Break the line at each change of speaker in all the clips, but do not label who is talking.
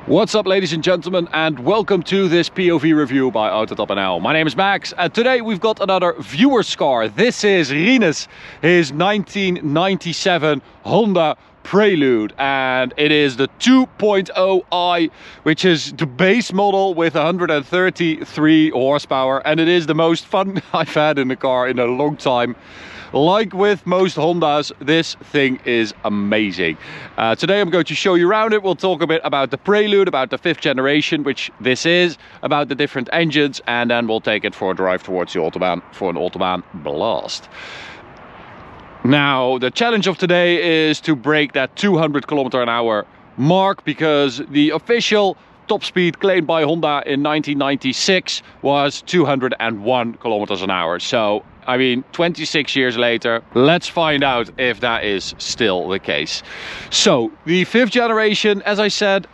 What's up, ladies and gentlemen, and welcome to this POV review by Autobahn. My name is Max, and today we've got another viewer's car. This is Rinus, his 1997 Honda Prelude, and it is the 2.0i, which is the base model with 133 horsepower, and it is the most fun I've had in the car in a long time. Like with most Hondas, this thing is amazing. Today I'm going to show you around it. We'll talk a bit about the Prelude, about the 5th generation, which this is, about the different engines, and then we'll take it for a drive towards the Autobahn for an Autobahn blast. Now, the challenge of today is to break that 200 km/h mark, because the official top speed claimed by Honda in 1996 was 201 km/h. So, I mean, 26 years later, let's find out if that is still the case. So, the 5th generation, as I said,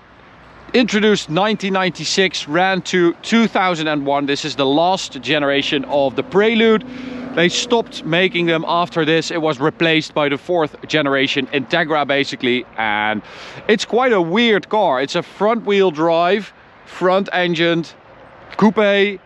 introduced 1996, ran to 2001. This is the last generation of the Prelude. They stopped making them after this. It was replaced by the 4th generation Integra, basically, and it's quite a weird car. It's a front-wheel drive, front-engined coupe,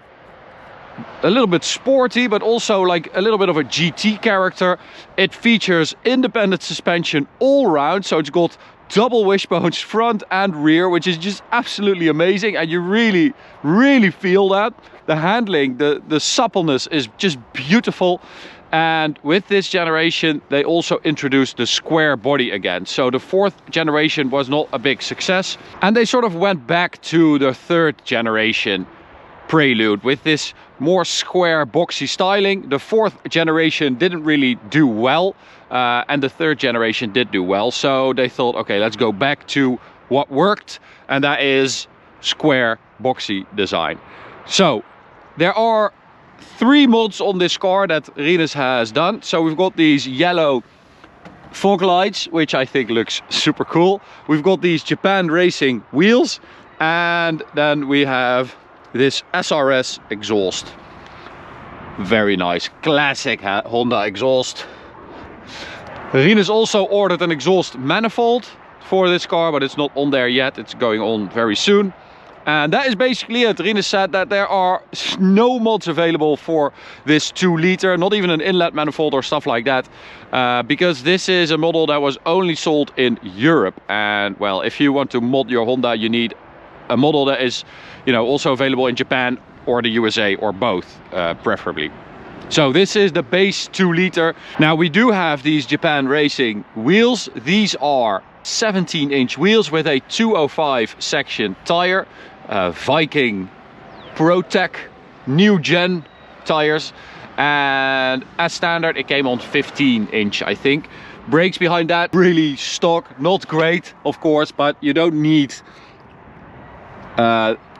a little bit sporty, but also like a little bit of a GT character. It features independent suspension all round, so it's got double wishbones front and rear, which is just absolutely amazing, and you really feel that. The handling, the suppleness is just beautiful. And with this generation, they also introduced the square body again. So the 4th generation was not a big success, and they sort of went back to the 3rd generation Prelude with this more square boxy styling. The 4th generation didn't really do well, and the 3rd generation did do well, so they thought, okay, let's go back to what worked, and that is square boxy design. So there are 3 mods on this car that Rinus has done. So we've got these yellow fog lights, which I think looks super cool. We've got these Japan racing wheels, and then we have this SRS exhaust. Very nice, classic Honda exhaust. Rinus also ordered an exhaust manifold for this car, but it's not on there yet. It's going on very soon. And that is basically it. Rinus said that there are no mods available for this 2-liter, not even an inlet manifold or stuff like that, because this is a model that was only sold in Europe. And well, if you want to mod your Honda, you need a model that is, you know, also available in Japan or the USA, or both, preferably. So this is the base 2-liter. Now we do have these Japan racing wheels. These are 17-inch wheels with a 205 section tire, Viking ProTech new gen tires, and as standard it came on 15-inch, I think. Brakes behind that, really stock, not great of course, but you don't need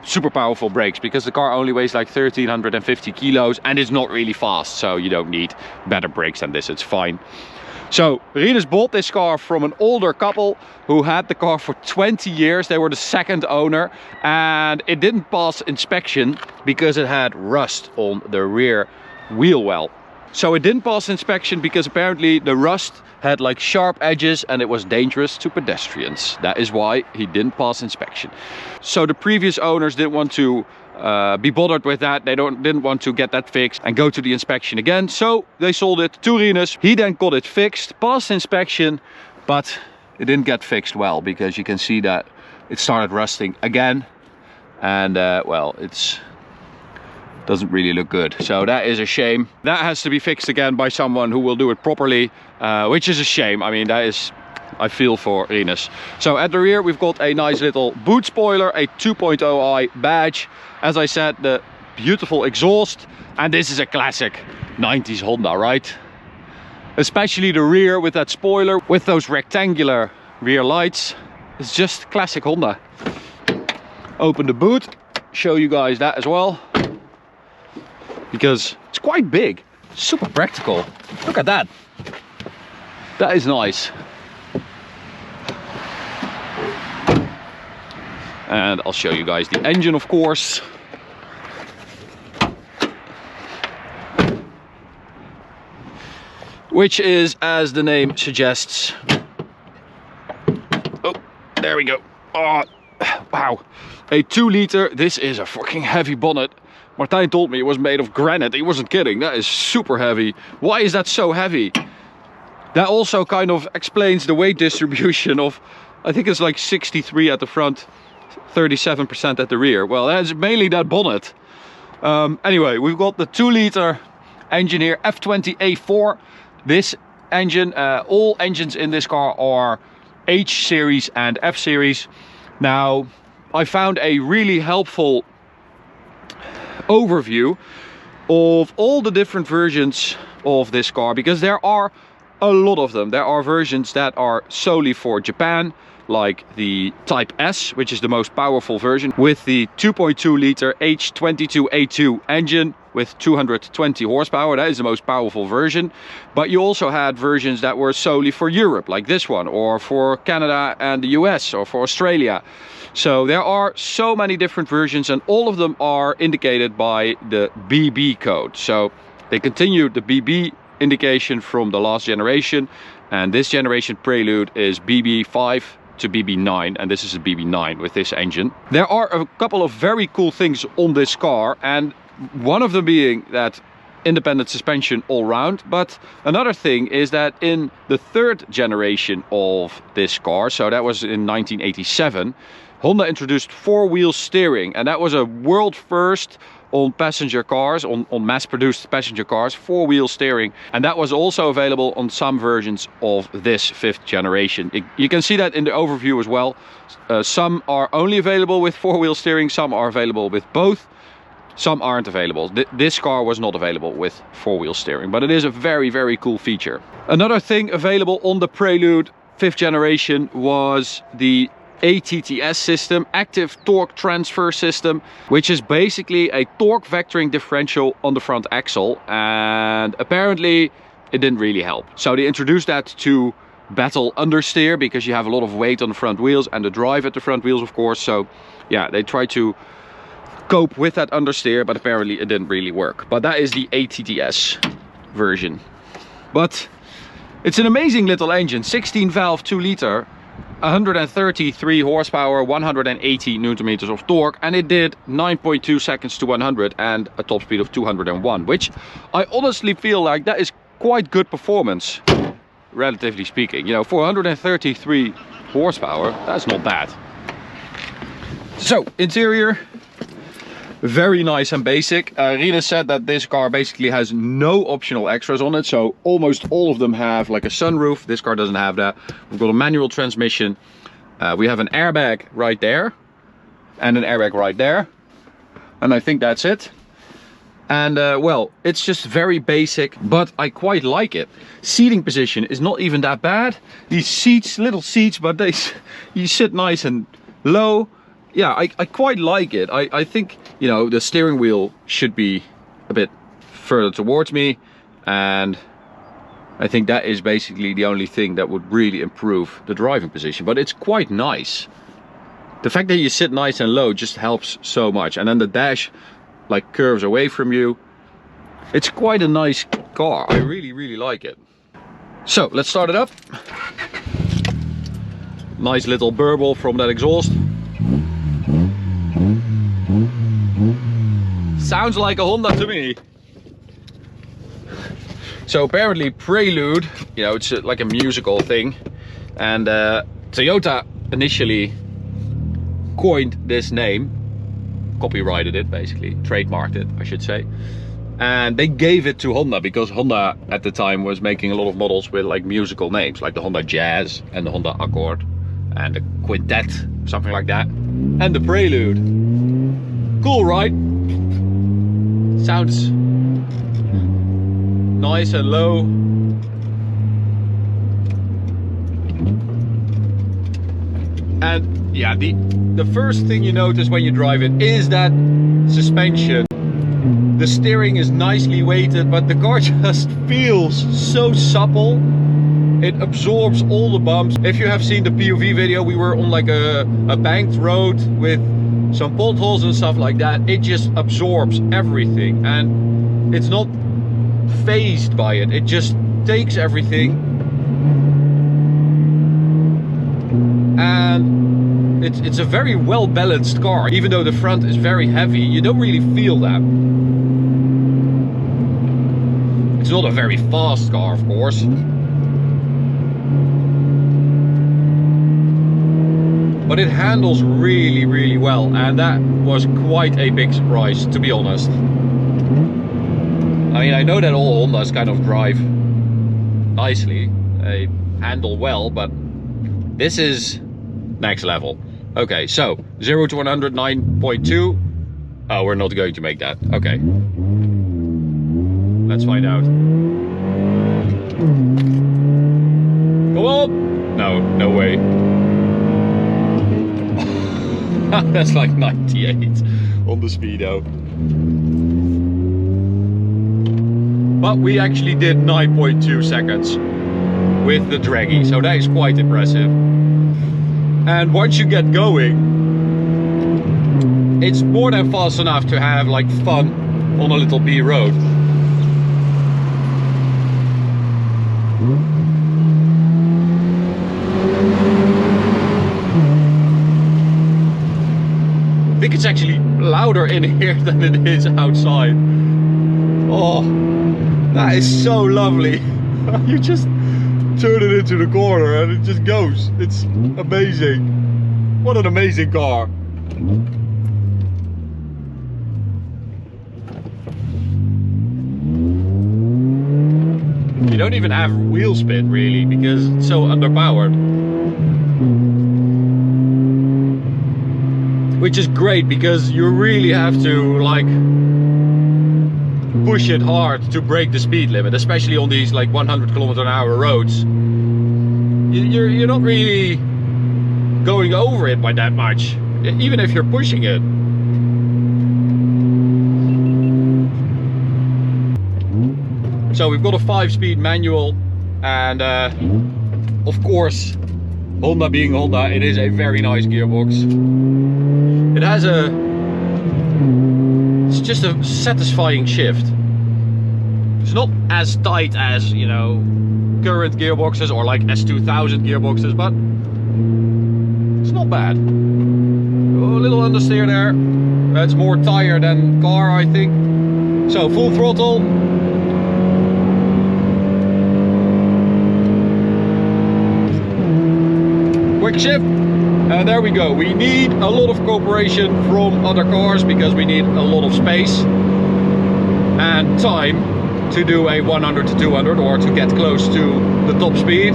super powerful brakes, because the car only weighs like 1350 kilos and it's not really fast, so you don't need better brakes than this. It's fine. So Rinus bought this car from an older couple who had the car for 20 years. They were the 2nd owner, and it didn't pass inspection because it had rust on the rear wheel well. So it didn't pass inspection because apparently the rust had like sharp edges and it was dangerous to pedestrians. That is why he didn't pass inspection. So the previous owners didn't want to be bothered with that. They didn't want to get that fixed and go to the inspection again. So they sold it to Rinus. He then got it fixed, passed inspection, but it didn't get fixed well, because you can see that it started rusting again. And well, it's doesn't really look good, so that is a shame. That has to be fixed again by someone who will do it properly, which is a shame. I mean, that is, I feel for Rinus. So at the rear we've got a nice little boot spoiler, a 2.0i badge, as I said, the beautiful exhaust, and this is a classic 90s Honda, right? Especially the rear with that spoiler with those rectangular rear lights. It's just classic Honda. Open the boot, show you guys that as well, because it's quite big, super practical. Look at that. That is nice. And I'll show you guys the engine, of course. Which is, as the name suggests, oh, there we go. Oh, wow, a 2-liter. This is a fucking heavy bonnet. Martijn told me it was made of granite. He wasn't kidding. That is super heavy. Why is that so heavy? That also kind of explains the weight distribution of, I think it's like 63 at the front, 37% at the rear. Well, that's mainly that bonnet. Anyway, we've got the 2-liter engine here, F20A4. This engine, all engines in this car are H series and F series. Now, I found a really helpful overview of all the different versions of this car, because there are a lot of them. There are versions that are solely for Japan, like the Type S, which is the most powerful version, with the 2.2 liter H22A2 engine with 220 horsepower. That is the most powerful version. But you also had versions that were solely for Europe, like this one, or for Canada and the US, or for Australia. So there are so many different versions, and all of them are indicated by the BB code. So they continued the BB indication from the last generation, and this generation Prelude is BB5 to BB9, and this is a BB9 with this engine. There are a couple of very cool things on this car, and one of them being that independent suspension all round. But another thing is that in the 3rd generation of this car, so that was in 1987, Honda introduced 4-wheel steering, and that was a world first on passenger cars, on mass-produced passenger cars, 4-wheel steering. And that was also available on some versions of this 5th generation. You can see that in the overview as well. Some are only available with 4-wheel steering, some are available with both, some aren't available. This car was not available with 4-wheel steering, but it is a very, very cool feature. Another thing available on the Prelude 5th generation was the ATTS system, active torque transfer system, which is basically a torque vectoring differential on the front axle, and apparently it didn't really help. So they introduced that to battle understeer, because you have a lot of weight on the front wheels and the drive at the front wheels, of course. So yeah, they tried to cope with that understeer, but apparently it didn't really work. But that is the ATTS version. But it's an amazing little engine, 16 valve 2-liter, 133 horsepower, 180 newton meters of torque, and it did 9.2 seconds to 100 and a top speed of 201, which I honestly feel like that is quite good performance, relatively speaking. You know, for 133 horsepower, that's not bad. So, interior, very nice and basic. Rina said that this car basically has no optional extras on it, so almost all of them have like a sunroof. This car doesn't have that. We've got a manual transmission. We have an airbag right there and an airbag right there, and I think that's it. And well, it's just very basic, but I quite like it. Seating position is not even that bad. These seats, little seats, but you sit nice and low. Yeah, I quite like it. I think, you know, the steering wheel should be a bit further towards me, and I think that is basically the only thing that would really improve the driving position. But it's quite nice. The fact that you sit nice and low just helps so much. And then the dash like curves away from you. It's quite a nice car. I really, really like it. So let's start it up. Nice little burble from that exhaust. Sounds like a Honda to me. So apparently Prelude, you know, it's like a musical thing, and Toyota initially coined this name, copyrighted it basically, trademarked it I should say, and they gave it to Honda because Honda at the time was making a lot of models with like musical names, like the Honda Jazz and the Honda Accord and the Quintet, something like that, and the Prelude. Cool, right? Sounds nice and low. And yeah, the first thing you notice when you drive it is that suspension. The steering is nicely weighted, but the car just feels so supple. It absorbs all the bumps. If you have seen the POV video, we were on like a banked road with some potholes and stuff like that. It just absorbs everything, and it's not phased by it. It just takes everything and it's a very well balanced car. Even though the front is very heavy, you don't really feel that. It's not a very fast car, of course. But it handles really, really well, and that was quite a big surprise, to be honest. I mean, I know that all Hondas kind of drive nicely, they handle well, but this is next level. Okay, so 0 to 100, 9.2. Oh, we're not going to make that. Okay. Let's find out. Come on! No, no way. That's like 98 on the speedo. But we actually did 9.2 seconds with the draggy, so that is quite impressive. And once you get going, it's more than fast enough to have like fun on a little B road. I think it's actually louder in here than it is outside. Oh, that is so lovely. You just turn it into the corner and it just goes. It's amazing. What an amazing car. You don't even have wheel spin really because it's so underpowered. Which is great because you really have to like push it hard to break the speed limit, especially on these like 100 km/h roads. You're not really going over it by that much, even if you're pushing it. So we've got a 5-speed manual, and of course, Honda being Honda, it is a very nice gearbox. It has it's just a satisfying shift. It's not as tight as, you know, current gearboxes or like S2000 gearboxes, but it's not bad. Oh, a little understeer there. That's more tire than car, I think. So full throttle. Quick shift. And there we go. We need a lot of cooperation from other cars because we need a lot of space and time to do a 100 to 200 or to get close to the top speed.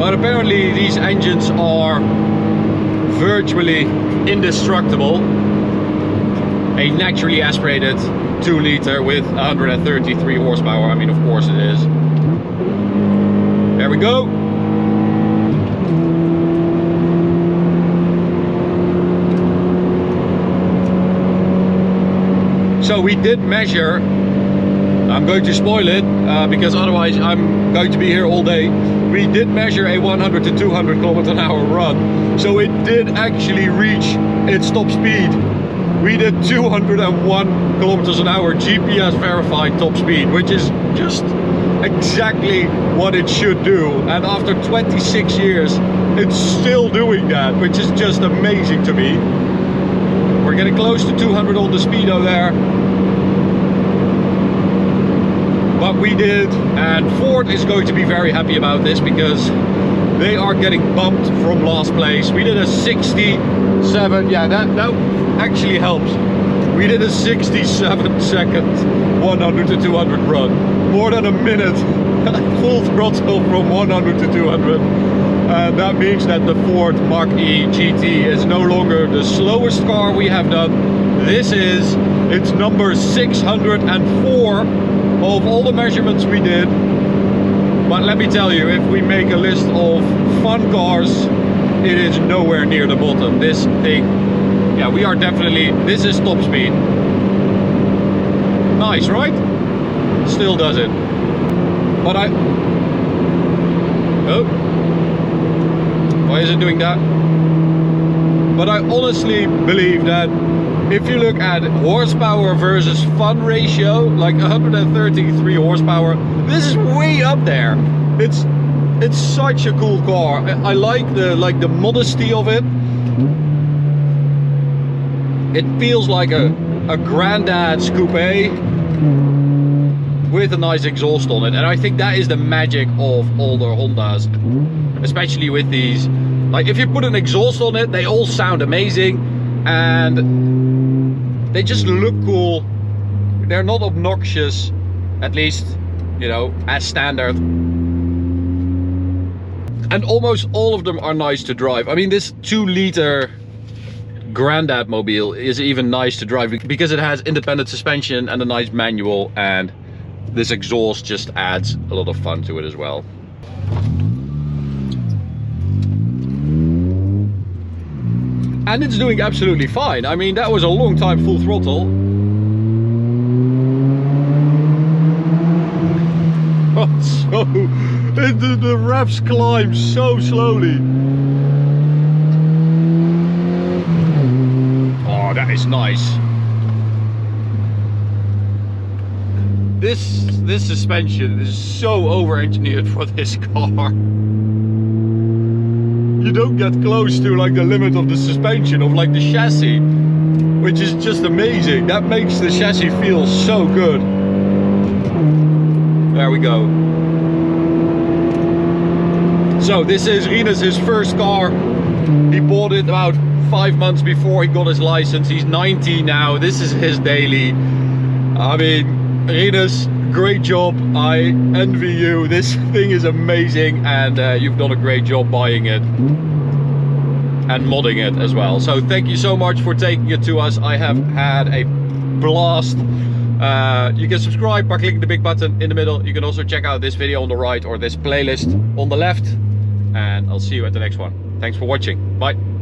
But apparently these engines are virtually indestructible. A naturally aspirated 2-liter with 133 horsepower. I mean, of course it is. There we go. So we did measure, I'm going to spoil it because otherwise I'm going to be here all day. We did measure a 100 to 200 km/h run. So it did actually reach its top speed. We did 201 km/h GPS verified top speed, which is just exactly what it should do. And after 26 years, it's still doing that, which is just amazing to me. We're getting close to 200 on the speedo there. But we did, and Ford is going to be very happy about this because they are getting bumped from last place. We did a 67, yeah, that actually helps. We did a 67-second 100 to 200 run. More than a minute, full throttle from 100 to 200. And that means that the Ford Mach-E GT is no longer the slowest car we have done. This is, it's number 604 of all the measurements we did. But let me tell you, if we make a list of fun cars, it is nowhere near the bottom. This thing, yeah, we are definitely, this is top speed. Nice, right? Still does it. But oh, why is it doing that? But I honestly believe that if you look at horsepower versus fun ratio, like 133 horsepower, this is way up there. It's such a cool car. I like the modesty of it. It feels like a granddad's coupe with a nice exhaust on it, and I think that is the magic of older Hondas, especially with these. Like, if you put an exhaust on it, they all sound amazing and they just look cool. They're not obnoxious, at least, you know, as standard. And almost all of them are nice to drive. I mean, this 2-liter Grandad mobile is even nice to drive because it has independent suspension and a nice manual, and this exhaust just adds a lot of fun to it as well. And it's doing absolutely fine. I mean, that was a long time full throttle. Oh, so the revs climb so slowly. Oh, that is nice. This suspension is so over-engineered for this car. You don't get close to like the limit of the suspension of like the chassis, which is just amazing. That makes the chassis feel so good. There we go. So this is Rinus' first car. He bought it about 5 months before he got his license. He's 90 now. This is his daily. I mean, Rinus, great job. I envy you. This thing is amazing, and you've done a great job buying it and modding it as well. So thank you so much for taking it to us. I have had a blast. You can subscribe by clicking the big button in the middle. You can also check out this video on the right or this playlist on the left, and I'll see you at the next one. Thanks for watching. Bye.